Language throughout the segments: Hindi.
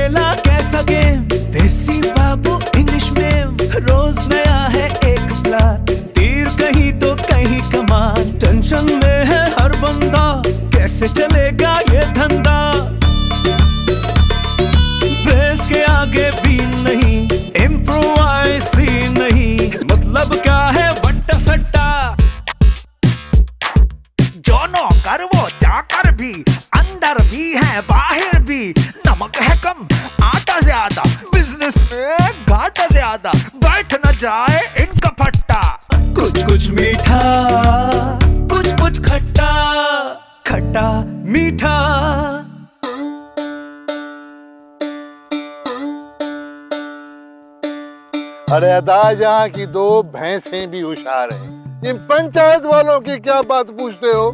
खेला कैसा गेम, देसी बाबू इंग्लिश में, रोज नया है एक प्लान, तीर कहीं तो कहीं कमान, टेंशन में है हर बंदा, कैसे चलेगा ये धंधा, बेस के आगे भी नहीं, इम्प्रोवाइज ही नहीं, मतलब क्या है वट्टा सट्टा, जो नौकर वो जाकर भी, अंदर भी है बाहर भी, नमक है कम आटा ज्यादा, बिजनेस में घाटा ज्यादा, बैठ न जाए इनका फट्टा, कुछ कुछ मीठा कुछ कुछ खट्टा, खट्टा मीठा। अरे अदा, यहाँ की दो भैंसें भी होशियार हैं, इन पंचायत वालों की क्या बात पूछते हो?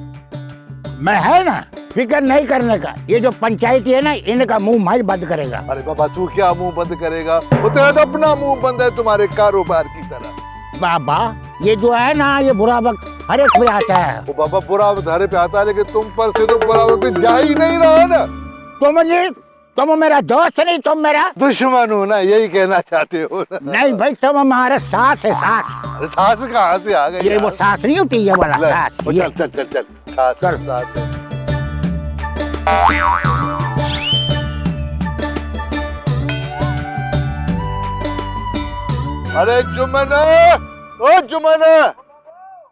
मैं है ना, फिक्र नहीं करने का। ये जो पंचायती है ना, इनका मुंह मैं बंद करेगा। अरे बाबा, तू क्या मुंह बंद करेगा? वो तेरा तो अपना मुंह बंद है तुम्हारे कारोबार की तरह। बाबा, ये जो है ना, ये बुरा वक्त हर एक पे आता है। वो बाबा, बुरा वक्त हर पे आता है, लेकिन तुम पर से तो बुरा वक्त जा ही नहीं रहा ना। तुम मेरा दोस्त नहीं, तुम मेरा दुश्मन हो ना, यही कहना चाहते हो ना? नहीं भाई, तुम हमारा सास है, सास। अरे सास कहाँ से आ गई? ये वो सास नहीं होती, ये वाला सास। चल चल चल चल, सास चल। सास है। अरे जुमना, ओ जुमना,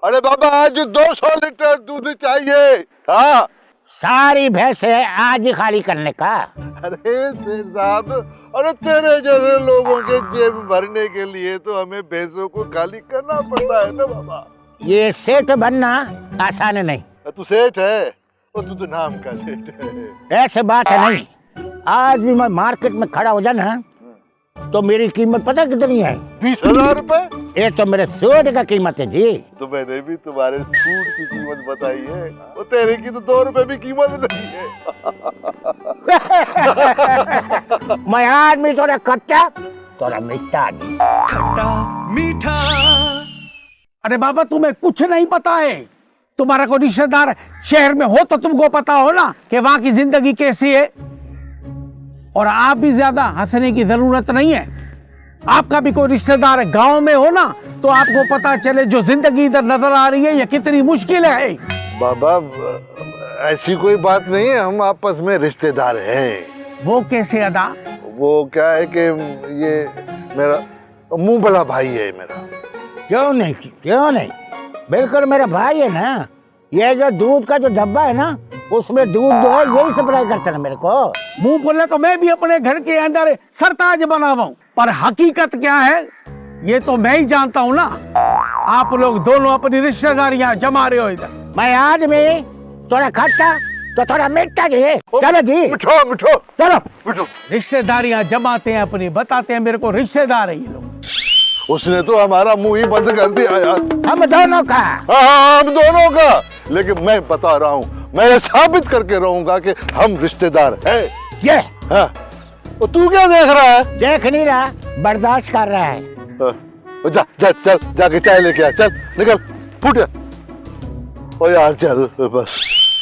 अरे बाबा आज 200 लीटर दूध चाहिए। हाँ, सारी भैंसे आज ही खाली करने का। अरे सेठ साहब, अरे तेरे जैसे लोगों के जेब भरने के लिए तो हमें भैंसों को खाली करना पड़ता है ना बाबा। ये सेठ बनना आसान नहीं। तू सेठ है, और तू तो नाम का सेठ है। ऐसे बात है नहीं। आज भी मैं मार्केट में खड़ा हो जाना तो मेरी कीमत पता कितनी है? 20,000 रुपए। ये तो मेरे सूट का कीमत है जी। तो मैंने भी तुम्हारे सूट की कीमत बताई है, और तेरे की तो 2 रुपए भी कीमत नहीं है। मैं आदमी थोड़ा कच्चा, थोड़ा मीठा आदमी। खट्टा मीठा। अरे बाबा, तुम्हें कुछ नहीं पता है? तुम्हारा कोई रिश्तेदार शहर में हो तो तुमको पता हो ना कि वहां की जिंदगी कैसी है। और आप भी ज्यादा हंसने की जरूरत नहीं है। आपका भी कोई रिश्तेदार गांव में हो ना, तो आपको पता चले जो जिंदगी इधर नजर आ रही है ये कितनी मुश्किल है। बाबा, ऐसी कोई बात नहीं है, हम आपस में रिश्तेदार हैं। वो कैसे अदा? वो क्या है कि ये मेरा मुंह बड़ा भाई है मेरा। क्यों नहीं, क्यों नहीं, बिल्कुल मेरा भाई है ना। ये जो दूध का जो डब्बा है ना, उसमें दूध जो है यही सप्लाई करता है मेरे को। मुंह बोले तो मैं भी अपने घर के अंदर सरताज बना हुआ हूं, पर हकीकत क्या है ये तो मैं ही जानता हूँ ना। आप लोग दोनों अपनी रिश्तेदारियां जमा रहे हो इधर। मैं आदमी थोड़ा खट्टा तो थोड़ा मीठा जी। चलो जी, मिठो मिठो चलो। मिठो। रिश्तेदारियां जमाते हैं अपनी, बताते हैं मेरे को रिश्तेदार है ये लोग। उसने तो हमारा मुंह ही बंद कर दिया यार। हम दोनों का। हाँ, हम दोनों का। लेकिन मैं बता रहा हूँ, मैं ये साबित करके रहूंगा कि हम रिश्तेदार हैं। ये हाँ। और तू क्या देख रहा है? देख नहीं रहा, बर्दाश्त कर रहा है। जा जा, चल जाके चाय लेके आ, चल निकल, फूट। ओ यार चल बस।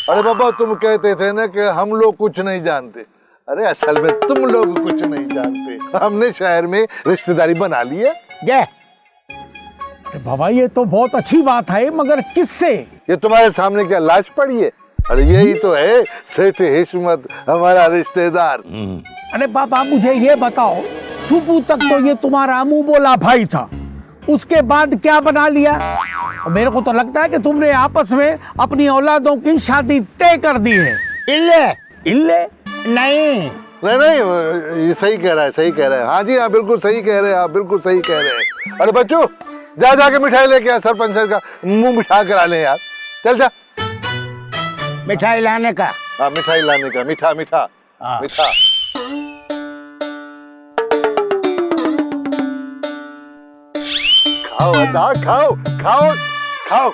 अरे बाबा, तुम कहते थे ना कि हम लोग कुछ नहीं जानते। अरे असल में तुम लोग कुछ नहीं जानते। हमने शहर में रिश्तेदारी बना ली है। अरे बाबा, ये तो बहुत अच्छी बात है, मगर किससे? ये तुम्हारे सामने क्या लाश पड़ी है? अरे यही तो है सेठ हिशमत, हमारा रिश्तेदार। अरे बाबा, मुझे ये बताओ, सुबह तक तो ये तुम्हारा मुंह बोला भाई था, उसके बाद क्या बना लिया? और मेरे को तो लगता है कि तुमने आपस में अपनी औलादों की शादी तय कर दी है। इल्ले इल्ले? नहीं नहीं, ये सही कह रहा है, सही कह रहा है। हाँ जी हाँ, बिल्कुल सही कह रहे हैं आप, बिल्कुल सही कह रहे हैं। अरे बच्चों, जा जाके मिठाई लेके आ, सरपंच का मुंह मिठा करा ले यार। चल जा। मिठाई लाने का। हाँ, मिठाई लाने का, मीठा मीठा मीठा। खाओ अदा, खाओ खाओ खाओ।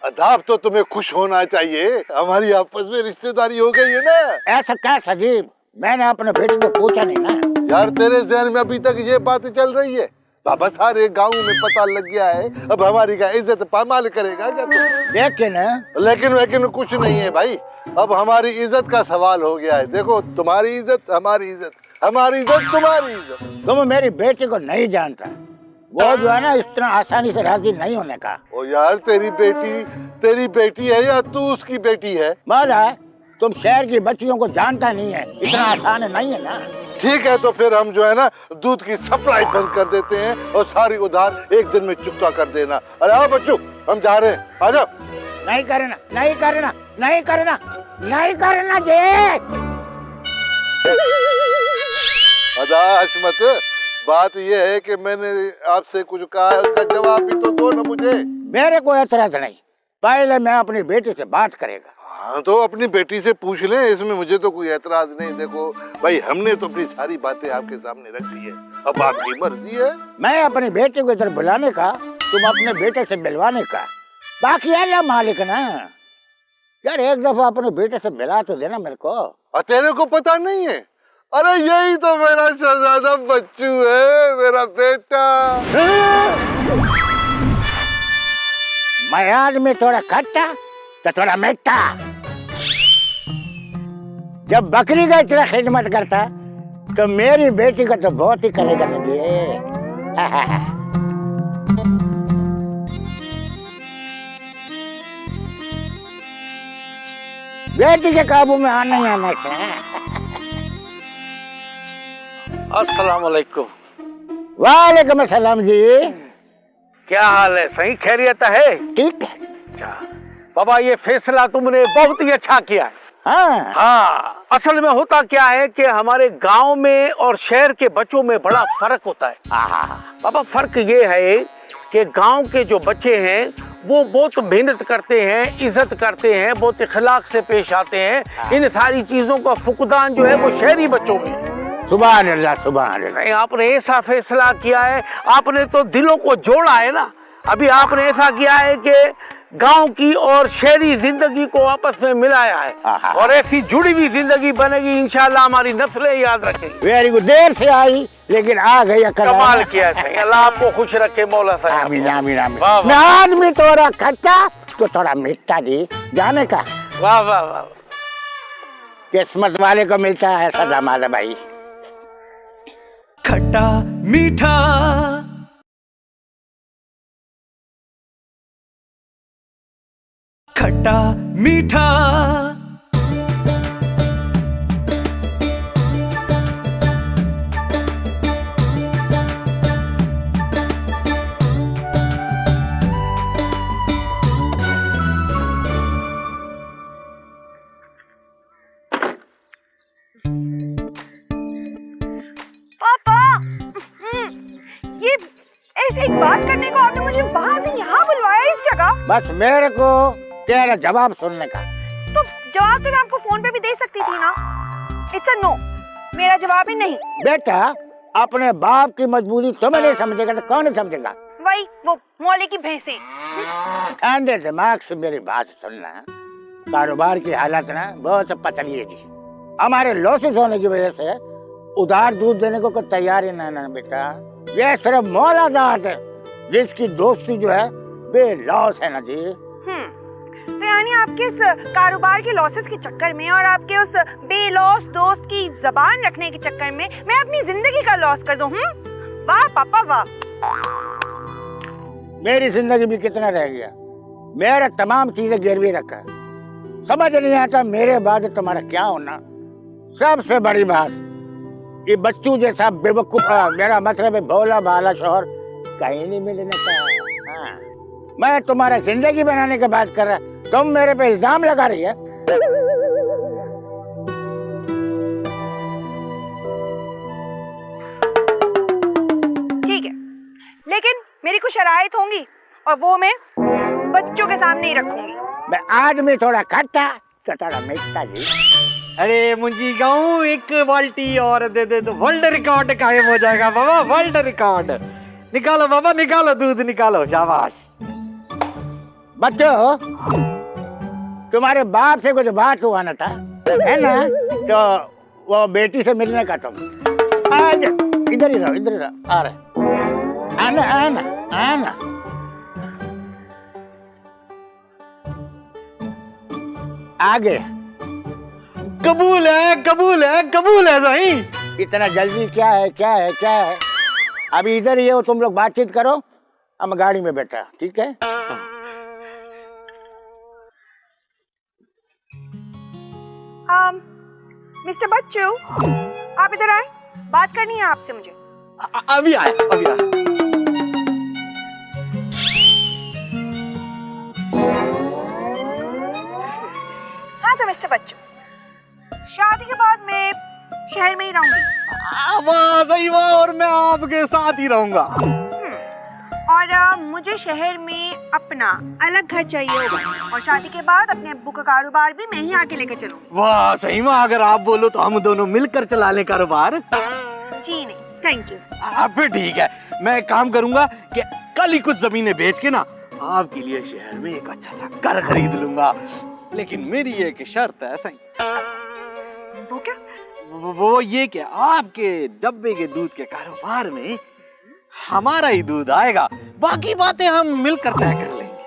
अदाब तो तुम्हें खुश होना चाहिए, हमारी आपस में रिश्तेदारी हो गई है ना। ऐसा क्या सजीब, मैंने अपने बेटे को पूछा नहीं ना। यार तेरे जहन में अभी तक ये बात चल रही है? बाबा सारे गांव में पता लग गया है, अब हमारी का इज्जत पामाल करेगा क्या तू? लेकिन कुछ नहीं है भाई, अब हमारी इज्जत का सवाल हो गया है। देखो तुम्हारी इज्जत हमारी इज्जत, हमारी इज्जत तुम्हारी इज्जत। तुम मेरी बेटी को नहीं जानता, वो जो है ना इतना आसानी से राजी नहीं होने का। ओ यार तेरी बेटी है या तू उसकी बेटी है? माला तुम शहर की बच्चियों को जानता नहीं है, इतना आसान नहीं है ना। ठीक है तो फिर हम जो है ना दूध की सप्लाई बंद कर देते हैं और सारी उधार एक दिन में चुकता कर देना। अरे आओ बच्चों हम जा रहे हैं, आ जाओ। नहीं करना, नहीं करना, नहीं करना, नहीं करना जी। अदाश मत, बात यह है कि मैंने आपसे कुछ कहा है, उसका जवाब भी तो दो ना मुझे। मेरे को एतराज नहीं, पहले मैं अपनी बेटी से बात करेगा। हाँ तो अपनी बेटी से पूछ ले, इसमें मुझे तो कोई एतराज नहीं। देखो भाई हमने तो अपनी सारी बातें आपके सामने रख दी है, अब आपकी मर्जी है। मैं अपनी बेटी को इधर बुलाने का, तुम अपने बेटे से मिलवाने का, बाकी अल्लाह मालिक ना। यार एक दफा अपने बेटे से मिला तो देना मेरे को। तेरे को पता नहीं है? अरे यही तो मेरा शहजादा बच्चू है, मेरा बेटा। मैं आदमी थोड़ा खट्टा तो थोड़ा मीठा। जब बकरी का इतना खिदमत करता तो मेरी बेटी का तो बहुत ही करेगा मुझे। बेटी के काबू में आना ही आना है। अस्सलाम वालेकुम। वालेकुम अस्सलाम जी। क्या हाल है? सही खैरियत है? ठीक है। अच्छा बाबा, ये फैसला तुमने बहुत ही अच्छा किया है। हाँ, असल में होता क्या है कि हमारे गांव में और शहर के बच्चों में बड़ा फर्क होता है। बाबा फर्क ये है कि गांव के जो बच्चे हैं वो बहुत मेहनत करते हैं, इज्जत करते हैं, बहुत इखलाक से पेश आते हैं। इन सारी चीजों का फुकदान जो है वो शहरी बच्चों में है। सुभान अल्लाह, सुभान अल्लाह। आपने ऐसा फैसला किया है, आपने तो दिलों को जोड़ा है ना। अभी आपने ऐसा किया है कि गांव की और शहरी जिंदगी को आपस में मिलाया है, और ऐसी जुड़ी हुई जिंदगी बनेगी इंशाल्लाह, हमारी नस्लें याद रखेंगी। Very good. देर से आई लेकिन आ गई। कमाल किया सही। अल्लाह आपको खुश रखे मौला साहब। आमीन आमीन आमीन। वाह वाह। नाद में थोड़ा खट्टा तो थोड़ा मीठा जी, जाने का। वाह वाह वाह। किस्मत वाले को मिलता है ऐसा दामाद भाई। खट्टा मीठा, खट्टा मीठा, ये ऐसे एक बात करने को आपने मुझे वहां से यहाँ बुलवाया इस जगह। बस मेरे को तेरा जवाब सुनने का। तो जवाब तो मैं आपको फोन पे भी दे सकती थी ना। इट्स अ नो, मेरा जवाब ही नहीं। बेटा अपने बाप की मजबूरी तुम्हें नहीं समझेगा तो कौन समझेगा? वही वो मौले की भैंसे। ठंडे दिमाग से मेरी बात सुनना। कारोबार की हालत ना बहुत पतली है जी। हमारे लॉसेस होने की वजह से उधार दूध देने को कोई तैयार ही ना बेटा। ये सिर्फ मौलादात है जिसकी दोस्ती जो है बेलॉस है ना जी। तो यानी आपके इस कारोबार के लॉसेस के चक्कर में और आपके उस बेलॉस दोस्त की जबान रखने के चक्कर में मैं अपनी जिंदगी का लॉस कर दूं? वाह पापा वाह। मेरी जिंदगी भी कितना रह गया, मेरा तमाम चीजें गिरवी रखा है। समझ नहीं आता मेरे बाद तुम्हारा क्या होना। सबसे बड़ी बात ये बच्चू जैसा बेवकूफ, मेरा मतलब है भोला भाला शोहर कहीं नहीं मिलने का। हाँ। मैं तुम्हारा जिंदगी बनाने की बात कर रहा, तुम मेरे पे इल्जाम लगा रही है। ठीक है, लेकिन मेरी कुछ शराइत होंगी और वो मैं बच्चों के सामने ही रखूंगी। मैं आज में थोड़ा खट्टा तो थोड़ा मीठा जी। अरे मुंजी गाँव एक बाल्टी और दे दे तो वर्ल्ड रिकॉर्ड कायम हो जाएगा बाबा। वर्ल्ड रिकॉर्ड निकालो बाबा, निकालो दूध निकालो, शाबाश। बच्चों तुम्हारे बाप से कुछ बात हुआ ना था है ना, तो वो बेटी से मिलने का तुम आज इधर ही रहो, इधर ही रहो। आ रहे आना आना आना। आगे। कबूल है कबूल है कबूल है सही। इतना जल्दी क्या है क्या है क्या है? अभी इधर ही हो, तुम लोग बातचीत करो, हम गाड़ी में बैठा, ठीक है? मिस्टर बच्चू, आप इधर आए, बात करनी है आपसे मुझे। अभी आया अभी आया। हाँ तो मिस्टर बच्चू, शादी के बाद मैं शहर में ही रहूंगी। वाह सही वाह, और मैं आपके साथ ही रहूंगा। और मुझे शहर में अपना अलग घर चाहिए होगा, और शादी के बाद अपने अब्बू का कारोबार भी मैं ही आगे लेकर चलूंगी। वाह सही माँ, अगर आप बोलो तो हम दोनों मिलकर चला ले कारोबार। जी नहीं, थैंक यू। फिर ठीक है, मैं एक काम करूंगा कि कल ही कुछ जमीनें बेच के ना आपके लिए शहर में एक अच्छा सा घर खरीद लूंगा, लेकिन मेरी एक शर्त है सही। वो क्या? वो ये कि आपके डब्बे के दूध के कारोबार में हमारा ही दूध आएगा, बाकी बातें हम मिलकर तय कर लेंगे।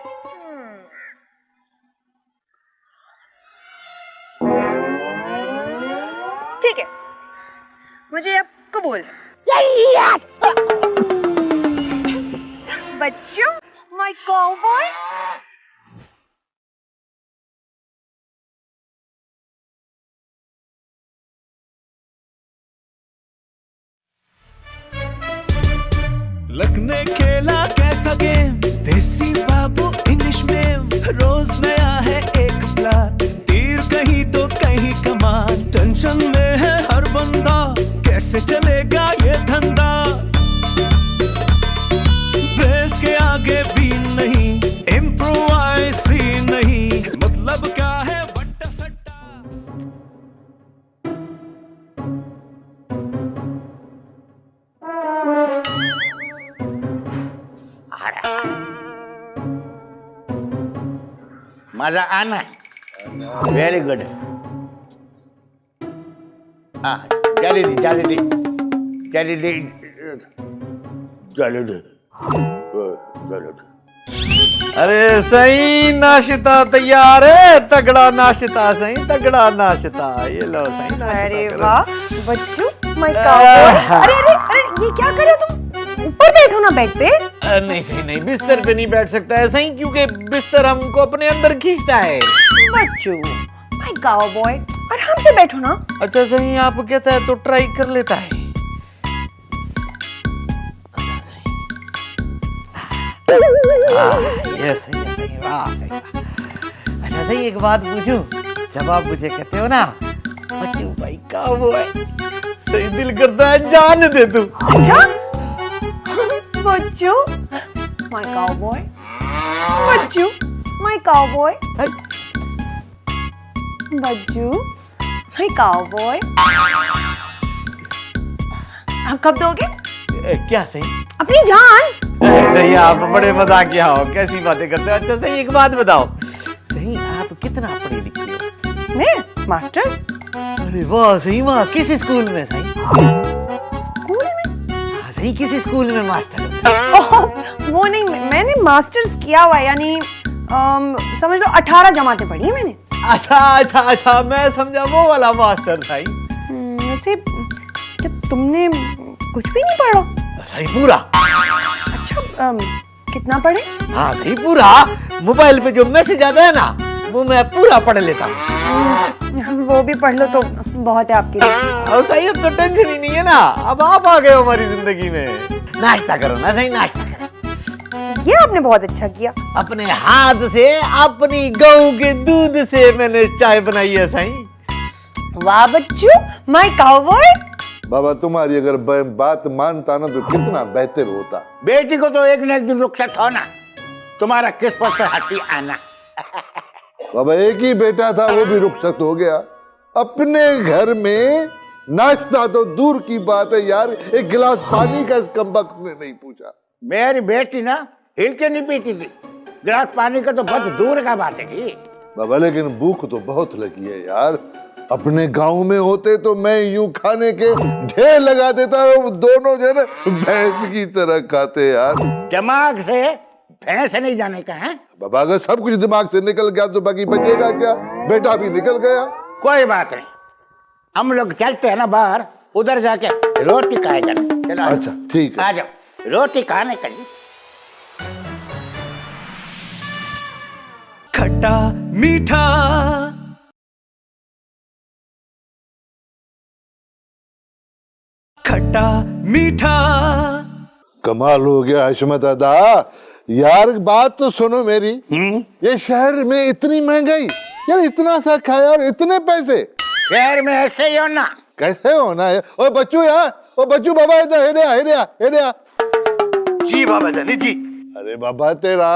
ठीक है, मुझे अब कबूल। बच्चू, माय काउबॉय। लक ने खेला कैसा गेम, देसी बाबू इंग्लिश में, रोज नया है एक प्लान, तीर कहीं तो कहीं कमान, टेंशन में है हर बंदा, कैसे चलेगा ये धंधा, बेस के आगे भी नहीं, इम्प्रोवाइज ही नहीं, मतलब क्या है वट्टा सट्टा। मजा आना? Very good. हाँ, चली दी चली दी चली दी चली दी चली दी। अरे सही, नाश्ता तैयार है, तगड़ा नाश्ता सही, तगड़ा नाश्ता। ये लो सही नाश्ता। अरे वाह बच्चू, माय काउबॉय। अरे अरे अरे, ये क्या कर रहे हो तुम? ऊपर बैठो ना बेड पे। नहीं सही नहीं, बिस्तर पे नहीं बैठ सकता है सही, क्योंकि बिस्तर हमको अपने अंदर खींचता है। बच्चू, माय काउबॉय, आराम से बैठो ना। अच्छा सही, आप कहता है तो ट्राई कर लेता है। ये सही है सही, वाह सही। अच्छा सही, एक बात पूछूं? जब आप मुझे कहते हो ना बच्चू भाई काउबॉय, सही दिल करता है जान दे तू। अच्छा बच्चू, माय काउबॉय, बच्चू, माय काउबॉय, बच्चू, माय काउबॉय। आप कब दोगे? क्या सही? अपनी जान। सही, आप बड़े मजाकिया हो, कैसी बातें करते हो। अच्छा सही, एक बात बताओ सही, आप कितना पढ़े लिखे हो? मैं मास्टर। अरे वाह सही, वाह किस स्कूल में सही? स्कूल में? हाँ सही, किस स्कूल में मास्टर? ओह, वो नहीं, मैंने मास्टर्स किया हुआ है, यानी समझ लो 18 जमातें पढ़ी है मैंने। अच्छा अच्छा अच्छा, मैं समझा वो वाला मास्टर सही। वैसे क्या तुमने कुछ भी नहीं पढ़ा? सही पूरा। अच्छा, कितना पढ़े? हाँ सही पूरा। मोबाइल पे जो मैसेज आता है ना, वो मैं पूरा पढ़ लेता हूँ। वो भी पढ़ लो तो बहुत है आपके लिए। और सही, अब तो टेंशन ही नहीं है ना, अब आप आ गए हो हमारी जिंदगी में। नाश्ता करो ना सही, नाश्ता करो। ये आपने बहुत अच्छा किया। अपने हाथ से, अपनी गऊ के दूध से मैंने चाय बनाई है सही। वाह बच्चू, माय काउबॉय। बाबा तुम्हारी अगर बात मानता ना तो कितना बेहतर होता। बेटी को तो एक न एक दिन रुखसत होना, तुम्हारा किस्मत पे हंसी आना। बाबा एक ही बेटा था, वो भी रुखसत हो गया। अपने घर में नाश्ता तो दूर की बात है यार, एक गिलास पानी का इस कमबख्त ने नहीं पूछा। मेरी बेटी ना हिल के नहीं पीती थी, गिलास पानी का तो बहुत दूर का बात है जी। बाबा लेकिन भूख तो बहुत लगी है यार, अपने गांव में होते तो मैं यूं खाने के ढेर लगा देता, और दोनों जो है ना भैंस की तरह खाते यार। दिमाग से भैंस नहीं जाने का है। बाबा अगर सब कुछ दिमाग से निकल गया तो बाकी बचेगा क्या? बेटा भी निकल गया। कोई बात नहीं, हम लोग चलते हैं ना बाहर, उधर जाके रोटी खाएगा। चलो अच्छा ठीक है, आ जाओ, रोटी खाने का जी। खट्टा मीठा खट्टा मीठा। कमाल हो गया हशमत अदा यार। बात तो सुनो मेरी, ये शहर में इतनी महंगाई यार, इतना सा खाया और इतने पैसे। शहर में ऐसे ही होना। कैसे होना है? ओ बच्चू यार, ओ बच्चू बाबा इधर हेरिया। जी बाबा जानी जी। अरे बाबा तेरा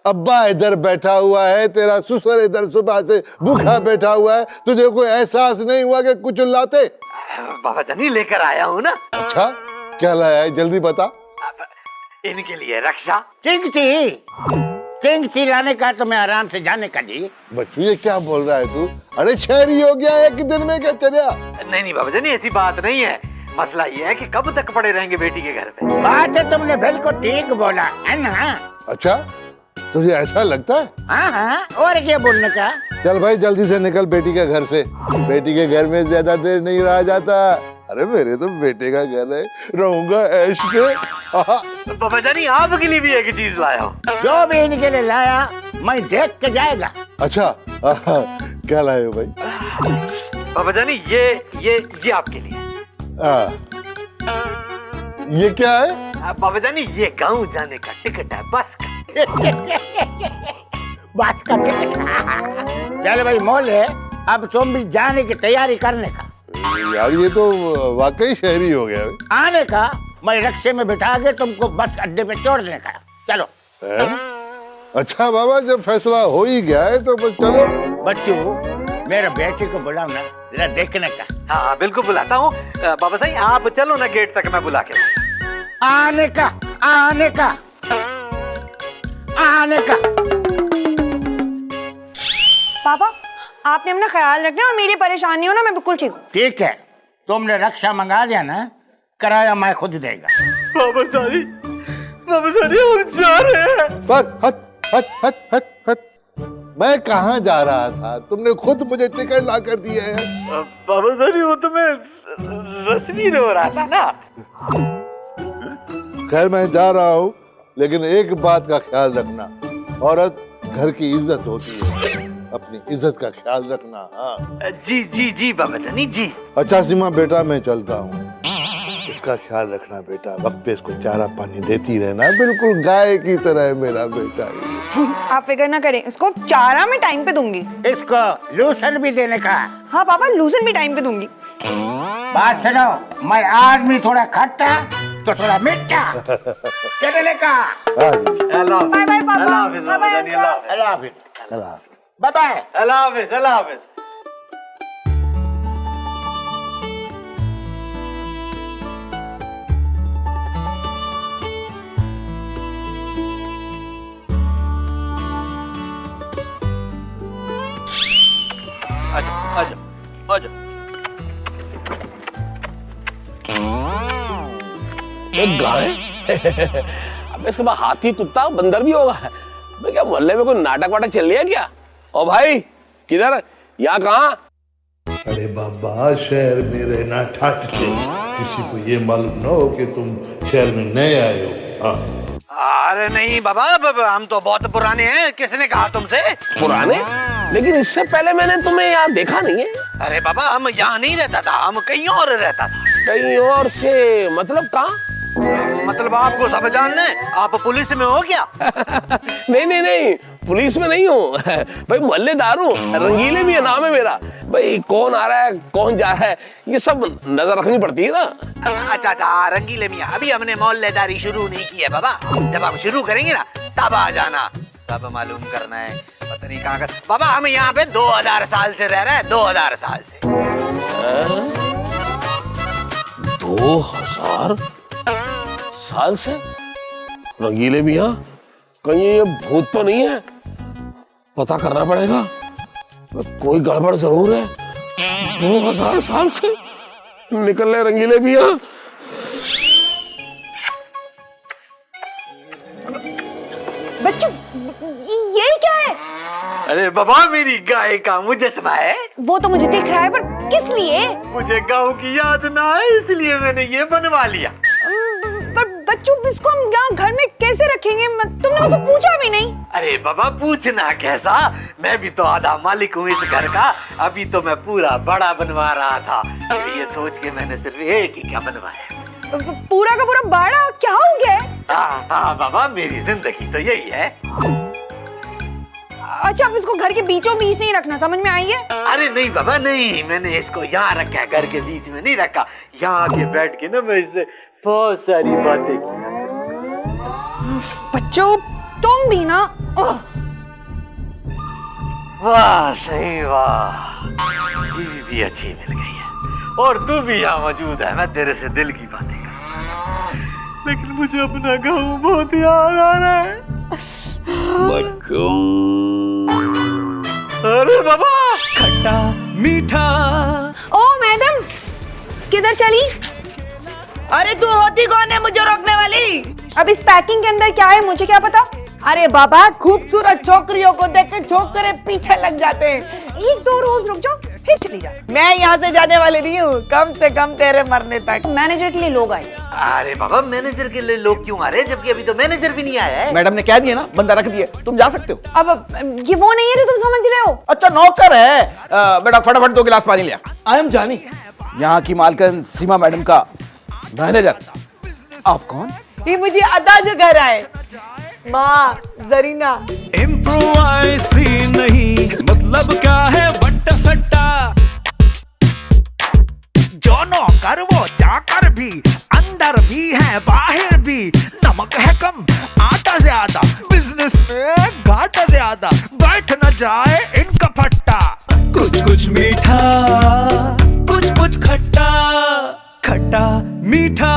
अब्बा इधर बैठा हुआ है, तेरा ससुर इधर सुबह से भूखा बैठा हुआ है, तुझे कोई एहसास नहीं हुआ कि कुछ लाते? बाबा जानी लेकर आया हूँ ना। अच्छा क्या लाया है जल्दी बता। इनके लिए रक्षा। चिंगची लाने का तो मैं आराम से जाने का जी। बच्चू ये क्या बोल रहा है तू? अरे शहरी हो गया है कि दिन में क्या चलिया? नहीं बाबा जानी ऐसी बात नहीं है। मसला ये है कि कब तक पड़े रहेंगे बेटी के घर पे। बात है तुमने बिल्कुल ठीक बोला है ना। अच्छा तुझे ऐसा लगता है? हाँ, और क्या बोलने का। चल भाई जल्दी से निकल बेटी के घर से। बेटी के घर में ज्यादा देर नहीं रहा जाता। अरे मेरे तो बेटे का घर है, रहूंगा ऐश से। बाबा जानी आपके लिए भी एक चीज लाया हूँ। जो भी इनके लिए लाया मैं देख के जाएगा। अच्छा क्या लाए हो भाई? बाबा जानी ये आपके लिए। ये क्या है? बाबा जानी ये गांव जाने का टिकट है, बस का। बस का टिकट। चल भाई मोल है, अब तुम भी जाने की तैयारी करने का। यार ये तो वाकई शहरी हो गया। आने का मैं रिक्शे में बिठा के तुमको बस अड्डे पे छोड़ने का। चलो। अच्छा बाबा जब फैसला हो ही गया है तो बस चलो। बच्चू मेरे बेटे को बुलाओ ना जरा देखने का। हाँ बिल्कुल बुलाता हूँ। बाबा साहब आप चलो ना गेट तक, मैं बुला के। आने का। पापा आपने अपना ख्याल रखना और मेरी परेशानी हो ना, मैं बिल्कुल ठीक हूँ। ठीक है, तुमने रक्षा मंगा लिया ना, किराया मैं खुद देगा। बाबा साहब हम जा रहे हैं। पर हट। मैं कहाँ जा रहा था? तुमने खुद मुझे टिकट ला कर दिया है। बाबा साहब वो तो मैं रस्मी हो रहा था ना। खैर मैं जा रहा हूँ, लेकिन एक बात का ख्याल रखना, औरत घर की इज्जत होती है, अपनी इज्जत का ख्याल रखना। हाँ जी बाबा जानी जी। अच्छा सीमा बेटा मैं चलता हूँ, इसका ख्याल रखना बेटा, वक्त पे इसको चारा पानी देती रहना, बिल्कुल गाय की तरह है मेरा बेटा। आप फिक्र ना करें, इसको चारा मैं टाइम पे दूंगी। इसको लूसन भी देने का। हाँ पापा लूसन भी टाइम पे दूंगी। बात सुनो, मैं आदमी थोड़ा खट्टा तो थोड़ा मीठा। चलने का। बाय बाय पापा। अल्लाह हाफिज बाबा जानी। अल्लाह हाफिज। Bye bye. अल्लाह हाफिज। आजा। एक गाय। अब इसके बाद हाथी कुत्ता बंदर भी होगा। मैं क्या मोहल्ले में कोई नाटक वाटक चल रहा है क्या? ओ भाई किधर, यहाँ कहाँ? अरे बाबा शहर में रहना ठाठ से, किसी को ये मालूम ना हो कि तुम शहर में नए आए हो। हाँ अरे नहीं बाबा, हम तो बहुत पुराने हैं। किसने कहा तुमसे? पुराने? लेकिन इससे पहले मैंने तुम्हें यहाँ देखा नहीं है। अरे बाबा हम यहाँ नहीं रहता था, हम कहीं और रहता था। कहीं और से मतलब कहाँ? मतलब आपको सब जानना है? आप पुलिस में हो क्या? नहीं पुलिस में नहीं हूँ भाई, मोहल्लेदार हूँ, रंगीले भी है नाम है मेरा। भाई कौन आ रहा है कौन जा रहा है ये सब नजर रखनी पड़ती है ना। अच्छा रंगीले मियाँ, अभी हमने मोहल्लेदारी शुरू नहीं की है बाबा। जब हम शुरू करेंगे ना तब आ जाना, सब मालूम करना है। पता नहीं कहाँ कर बाबा, हम यहाँ पे 2000 साल से रह रहे हैं। 2000 साल से। 2000 साल से? रंगीले मियाँ कहीं ये भूत तो नहीं है? पता करना पड़ेगा, कोई गड़बड़ जरूर है। 2000 साल से निकल रहे रंगीले मियाँ। बच्चों ये क्या है? अरे बाबा मेरी गाय का मुजस्मा है। वो तो मुझे दिख रहा है, पर किस लिए? मुझे गाँव की याद ना है इसलिए मैंने ये बनवा लिया। पर बच्चों इसको हम यहाँ घर में कैसे रखेंगे? तुमने मुझसे पूछा भी नहीं। अरे बाबा पूछना कैसा, मैं भी तो आधा मालिक हूँ इस घर का। अभी तो मैं पूरा बड़ा बनवा रहा था, फिर ये सोच के मैंने सिर्फ एक ही क्या बनवाया। पूरा का पूरा बाड़ा क्या हो गया है? हाँ बाबा मेरी जिंदगी तो यही है। अच्छा अब इसको घर के बीचों बीच नहीं रखना, समझ में आई है? अरे नहीं बाबा नहीं, मैंने इसको यहाँ रखा है, घर के बीच में नहीं रखा। यहाँ आके बैठ के ना मैं इससे बहुत सारी बातें की। बच्चों तुम भी ना। वाह सही वाह, बीवी भी अच्छी मिल गई है और तू भी यहाँ मौजूद है। मैं तेरे से दिल की बातें कर, लेकिन मुझे अपना गाँव बहुत याद आ रहा है। अरे बाबा खट्टा मीठा। ओ मैडम किधर चली? अरे तू होती कौन है मुझे रोकने वाली? अब इस पैकिंग के अंदर क्या है मुझे क्या पता? अरे बाबा खूबसूरत छोकरियों को देख के छोकरे पीछे लग जाते हैं। एक दो रोज रुक जाओ फिर चली जा। मैं यहाँ से जाने वाली नहीं हूँ, कम से कम तेरे मरने तक। मैनेजर के लिए लोग आए। अरे बाबा मैनेजर के लिए लोग क्यों आ रहे हैं, जबकि अभी तो मैनेजर भी नहीं आया है। मैडम ने कह दिया ना, बंदा रख दिया, तुम जा सकते हो। अब ये वो नहीं है जो तुम समझ रहे हो। अच्छा नौकर है। बेटा फटाफट 2 गिलास पानी लिया। आई एम जानी, यहाँ की मालकिन सीमा मैडम का मैनेजर। आप कौन? ये मुझे अदा जो घर आए, माँ जरीना। इम्प्रोवाइसी नहीं मतलब क्या है वट्टा सट्टा। जो नौकर वो चाकर भी, अंदर भी है बाहर भी। नमक है कम आटा ज्यादा, बिजनेस में घाटा ज्यादा। बैठ न जाए इनका फट्टा। कुछ कुछ मीठा कुछ कुछ खट्टा, खट्टा मीठा।